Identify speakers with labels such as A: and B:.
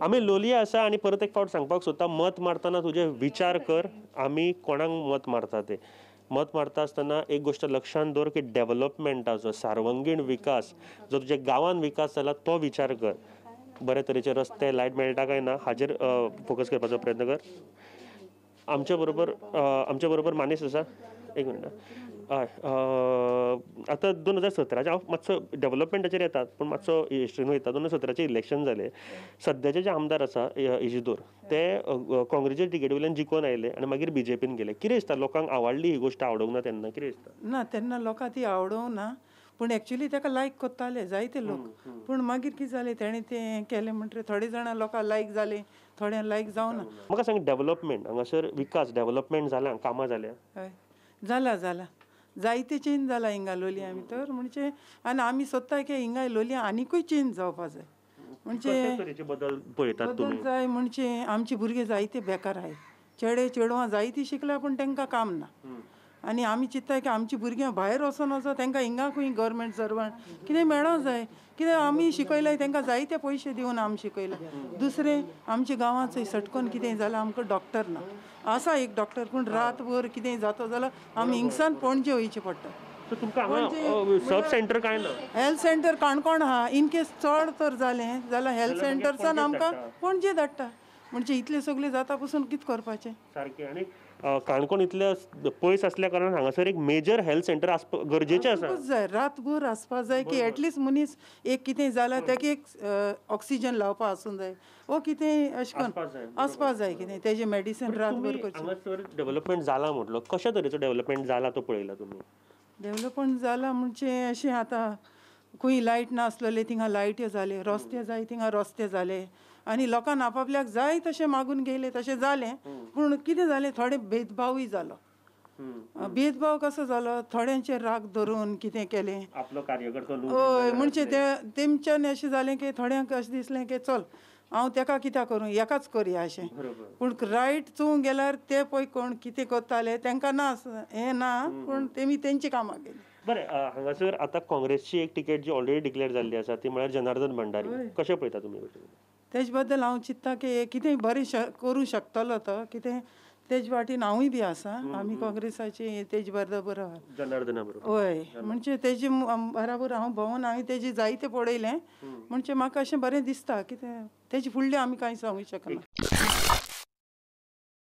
A: आम्ही लोलये आसा आणि परत एक फावट सांगपाक सोदता मत मारतना तुजे विचार कर आम्ही कोणाक मत मारता ते मत मारता आसतना एक गोष्ट लक्षात दवर की डेव्हलपमेंटाचो सार्वंगीण विकास जो तुज्या गांवांत विकास जाला तो विचार कर बरे तरेचे रस्ते लायट मेळटा काय ना हाजेर फोकस करपाचो प्रयत्न कर आमच्या बरोबर मानेस आसा एक मिनट हय आतां 2017 हांव मातसो डेव्हलपमेंटाचेर येतात पूण मातसो हिस्ट्रीन वयता 2017 इलेक्शन जालें सद्याचे जे आमदार आसा इजिदोर ते काँग्रेसीच्या टिकेटी वयल्यान जिखून आयले आनी मागीर बीजेपीन गेले कितें दिसता लोकांक आवडली ही गोश्ट आवडूंक ना तेन्ना कितें दिसता
B: ना तेन्ना लोकांक ती आवडूंक ना पूण एक्चुली ताका लायक कोत्ताले जायते लोक पूण मागीर कितें जालें तेणें तें केलें म्हणटरी थोडे जाणां लोकांक लायक जालें थोड्यां लायक जावना
A: म्हाका सांग डेव्हलपमेंट हांगासर विकास डेव्हलपमेंट जालां कामां जाल्या
B: हय जाला जायते चेंज जाला हिंगा लोलयां भितर म्हणजे आनी आमी सोदता की हिंगा लोलयां आनिकूय चेंज जावपा जाय म्हणजे बदल जाय म्हणजे आमचे भुरगे जायते बेकार आहाय चेडवां जायतीं शिकल्या पूण तांकां काम ना आनी आमी चिंत्ता की आमची भुरग्यां भायर वचोन तांकां हिंगाकूय गव्हर्मेंट सर्वंट कितें मेळों जाय कितें आमी शिकयलाय तांकां जायते पयशे दिवन आमी शिकयलां दुसरें आमच्या गांवांत थंय सटकोन कितें जालां आमकां डॉक्टर ना आसा एक डॉक्टर पूण रातभर कितें जाता जाल्यार आमी हिंगसान पणजे वयचें पडटा
A: सब सेंटर काय ना
B: हेल्थ सेंटर काणकोण आहा इन केस चड तर जालें जाल्यार हेल्थ सेंटरसान आमकां पणजे धाडटा म्हणजे इतलें सगळें जाता पसून कितें करपाचें
A: सारकें आनी काणकोण इतले पयस आसल्या कारणान हांगासर एक मेजर हेल्थ सेंटर गरजेचें आसा
B: जाय रातभर आसपा जाय की एटलिस्ट मनीस एक कितें जाल्यार ताका एक ऑक्सिजन लावपा आसूं जाय वो कितें अशें करून आसपा जाय कितें तेजें मेडिसीन रातभर करचें
A: हांगासर डेव्हलपमेंट जाला म्हटलो कशा तरेचो डेव्हलपमेंट जाला तो पळयला तुमी
B: डेव्हलपमेंट जाला म्हणजे अशें आतां खंय लायट नासलेले थिंगा लायट्यो जाले रस्ते जाय थिंगा रस्ते जाले आनी लोकांक आपापल्याक जाय तशें मागून गेले तशें जालें पूण कितें जालें थोडे भेदभावूय जालो भेदभाव कसो जालो थोड्यांचेर राग धरून कितें केलें
A: आपलो कार्यकर्तो
B: हय म्हणजे तेमच्यान अशें जालें की थोड्यांक अशें दिसलें की चल हांव ताका कित्याक करूं एकाच करया अशें पूण रायट चोवंक गेल्यार ते पळय कोण कितें करताले तांकां ना हें ना पूण तेमी तेंची कामां केली
A: बरें हांगासर आतां काँग्रेसची एक टिकेट जी ऑलरेडी डिक्लेअर जाल्ली आसा ती म्हळ्यार जनार्दन भंडारी कशें पळयता तुमी
B: तेजे बद्दल हांव चिंत्ता की कितेंय बरें करूं शकतलो तो कितें तेजे वाटेन हांवूय बी आसा आमी काँग्रेसाची तेजे बरोबर
A: जनार्दना बरोबर
B: हय म्हणजे तेजे बराबर हांव भोंवून हांवें तेजे जायते पळयलें म्हणजे म्हाका अशें बरें दिसता कितें तेजे फुडलें आमी कांय सांगूंक शकना